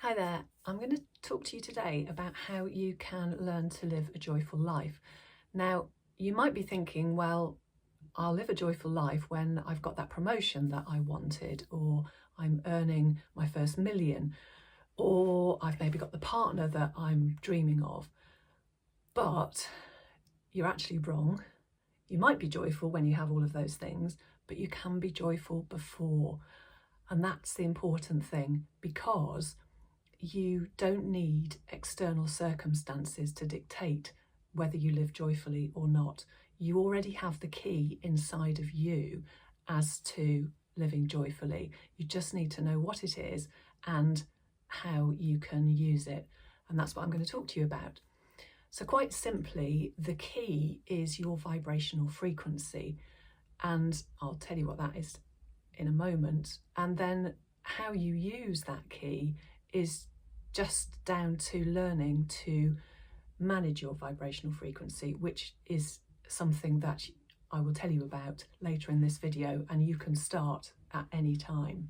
Hi there, I'm going to talk to you today about how you can learn to live a joyful life. Now, you might be thinking, well, I'll live a joyful life when I've got that promotion that I wanted, or I'm earning my first million, or I've maybe got the partner that I'm dreaming of. But you're actually wrong. You might be joyful when you have all of those things, but you can be joyful before. And that's the important thing, because you don't need external circumstances to dictate whether you live joyfully or not. You already have the key inside of you as to living joyfully. You just need to know what it is and how you can use it. And that's what I'm going to talk to you about. So quite simply, the key is your vibrational frequency. And I'll tell you what that is in a moment. And then how you use that key is just down to learning to manage your vibrational frequency, which is something that I will tell you about later in this video, and you can start at any time.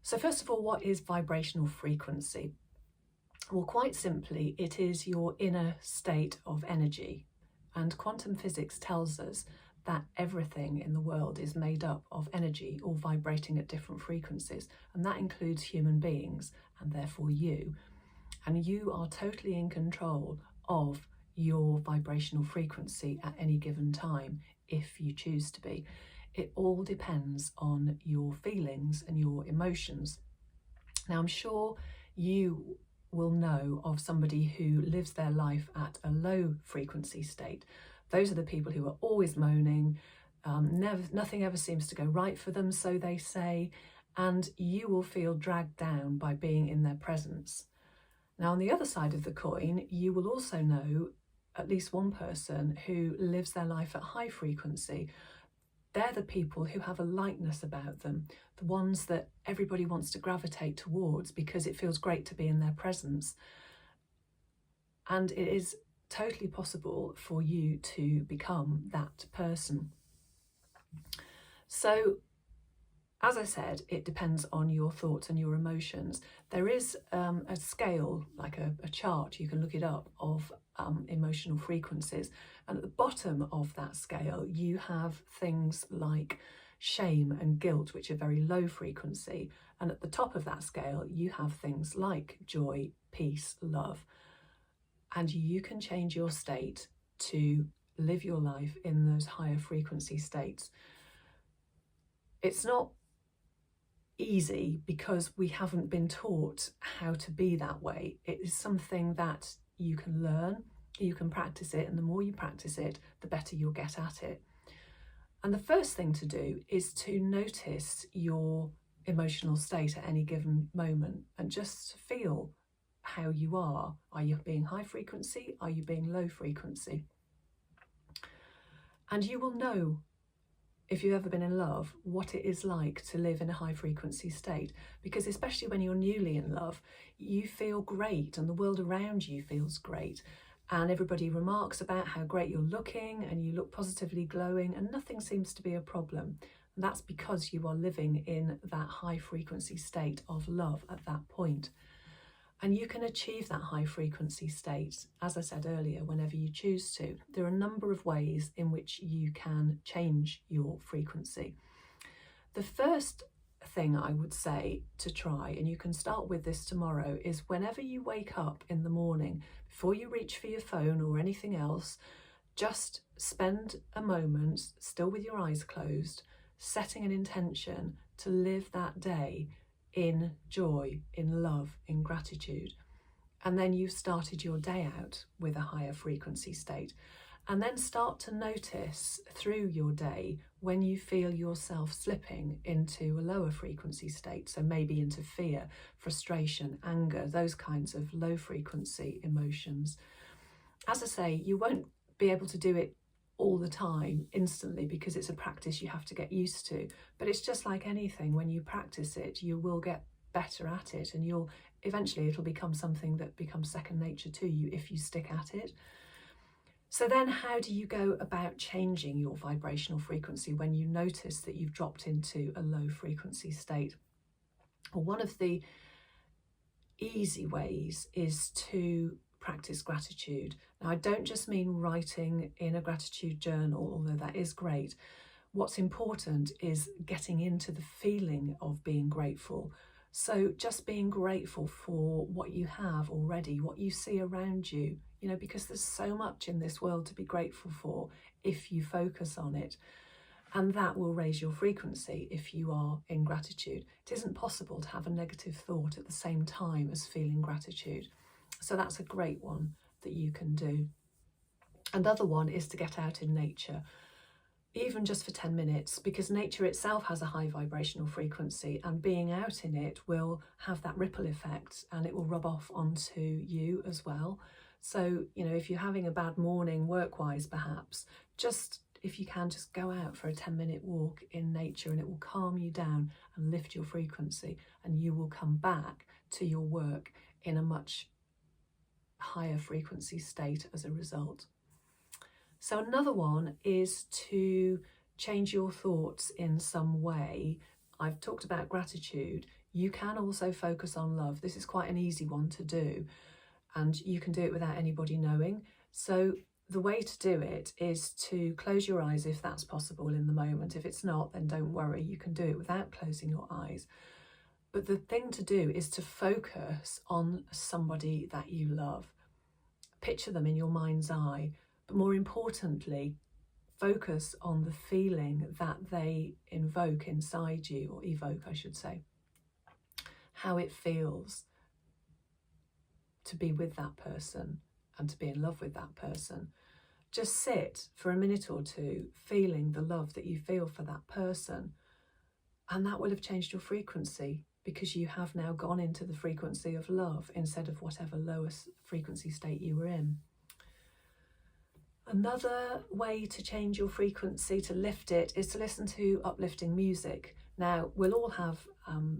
So first of all, what is vibrational frequency? Well, quite simply, it is your inner state of energy. And quantum physics tells us that everything in the world is made up of energy, all vibrating at different frequencies, and that includes human beings, and therefore you. And you are totally in control of your vibrational frequency at any given time, if you choose to be. It all depends on your feelings and your emotions. Now, I'm sure you will know of somebody who lives their life at a low frequency state. Those are the people who are always moaning, nothing ever seems to go right for them, so they say, and you will feel dragged down by being in their presence. Now, on the other side of the coin, you will also know at least one person who lives their life at high frequency. They're the people who have a lightness about them, the ones that everybody wants to gravitate towards because it feels great to be in their presence. And it is totally possible for you to become that person. So, as I said, it depends on your thoughts and your emotions. There is a scale, like a chart, you can look it up, of emotional frequencies. And at the bottom of that scale, you have things like shame and guilt, which are very low frequency. And at the top of that scale, you have things like joy, peace, love. And you can change your state to live your life in those higher frequency states. It's not easy because we haven't been taught how to be that way. It is something that you can learn, you can practice it, and the more you practice it, the better you'll get at it. And the first thing to do is to notice your emotional state at any given moment and just feel how you are. Are you being high frequency? Are you being low frequency? And you will know, if you've ever been in love, what it is like to live in a high frequency state, because especially when you're newly in love, you feel great and the world around you feels great, and everybody remarks about how great you're looking and you look positively glowing, and nothing seems to be a problem. And that's because you are living in that high frequency state of love at that point. And you can achieve that high frequency state, as I said earlier, whenever you choose to. There are a number of ways in which you can change your frequency. The first thing I would say to try, and you can start with this tomorrow, is whenever you wake up in the morning, before you reach for your phone or anything else, just spend a moment, still with your eyes closed, setting an intention to live that day in joy, in love, in gratitude. And then you've started your day out with a higher frequency state. And then start to notice through your day when you feel yourself slipping into a lower frequency state. So maybe into fear, frustration, anger, those kinds of low frequency emotions. As I say, you won't be able to do it all the time instantly because it's a practice you have to get used to, but it's just like anything. When you practice it, you will get better at it, and it'll become something that becomes second nature to you if you stick at it. So then how do you go about changing your vibrational frequency when you notice that you've dropped into a low frequency state? Well, one of the easy ways is to practice gratitude. Now, I don't just mean writing in a gratitude journal, although that is great. What's important is getting into the feeling of being grateful. So just being grateful for what you have already, what you see around you, because there's so much in this world to be grateful for if you focus on it. And that will raise your frequency if you are in gratitude. It isn't possible to have a negative thought at the same time as feeling gratitude. So that's a great one that you can do. Another one is to get out in nature, even just for 10 minutes, because nature itself has a high vibrational frequency, and being out in it will have that ripple effect and it will rub off onto you as well. So, if you're having a bad morning work-wise, perhaps, if you can, just go out for a 10-minute walk in nature, and it will calm you down and lift your frequency, and you will come back to your work in a much higher frequency state as a result. So another one is to change your thoughts in some way. I've talked about gratitude. You can also focus on love. This is quite an easy one to do, and you can do it without anybody knowing. So the way to do it is to close your eyes if that's possible in the moment. If it's not, then don't worry, you can do it without closing your eyes. But the thing to do is to focus on somebody that you love. Picture them in your mind's eye, but more importantly, focus on the feeling that they invoke inside you, or evoke, I should say. How it feels to be with that person and to be in love with that person. Just sit for a minute or two feeling the love that you feel for that person, and that will have changed your frequency, because you have now gone into the frequency of love instead of whatever lowest frequency state you were in. Another way to change your frequency, to lift it, is to listen to uplifting music. Now, we'll all have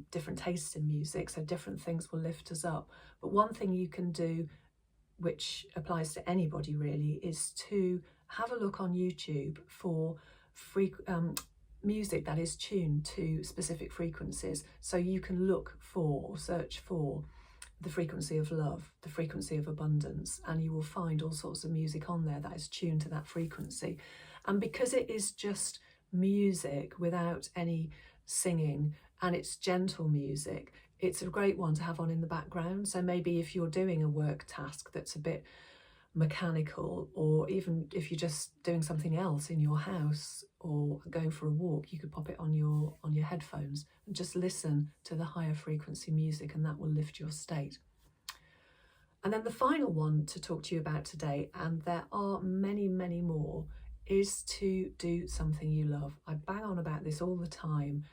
different tastes in music, so different things will lift us up. But one thing you can do, which applies to anybody really, is to have a look on YouTube for music that is tuned to specific frequencies. So you can look for or search for the frequency of love, the frequency of abundance, and you will find all sorts of music on there that is tuned to that frequency. And because it is just music without any singing, and it's gentle music, it's a great one to have on in the background. So maybe if you're doing a work task that's a bit mechanical, or even if you're just doing something else in your house or going for a walk, you could pop it on your headphones and just listen to the higher frequency music, and that will lift your state. And then the final one to talk to you about today, and there are many, many more, is to do something you love. I bang on about this all the time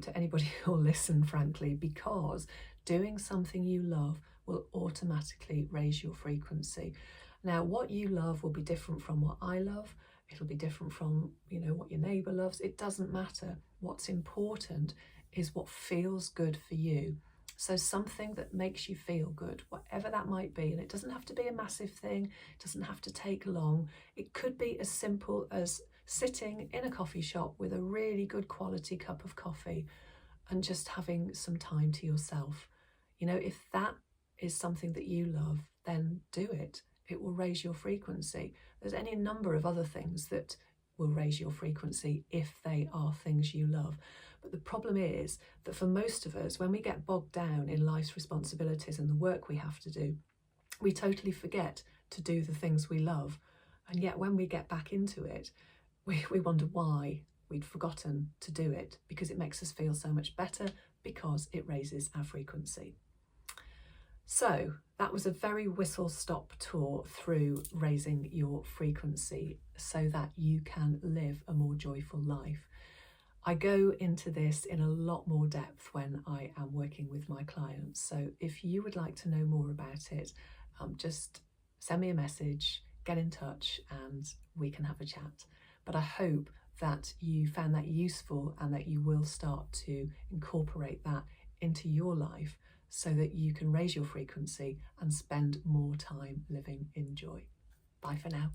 to anybody who'll listen, frankly, because doing something you love will automatically raise your frequency. Now, what you love will be different from what I love. It'll be different from, what your neighbour loves. It doesn't matter. What's important is what feels good for you. So something that makes you feel good, whatever that might be. And it doesn't have to be a massive thing. It doesn't have to take long. It could be as simple as sitting in a coffee shop with a really good quality cup of coffee and just having some time to yourself. If that is something that you love, then do it. It will raise your frequency. There's any number of other things that will raise your frequency if they are things you love. But the problem is that for most of us, when we get bogged down in life's responsibilities and the work we have to do, we totally forget to do the things we love. And yet when we get back into it, we wonder why we'd forgotten to do it, because it makes us feel so much better, because it raises our frequency. So that was a very whistle-stop tour through raising your frequency so that you can live a more joyful life. I go into this in a lot more depth when I am working with my clients. So if you would like to know more about it, just send me a message, get in touch, and we can have a chat. But I hope that you found that useful and that you will start to incorporate that into your life so that you can raise your frequency and spend more time living in joy. Bye for now.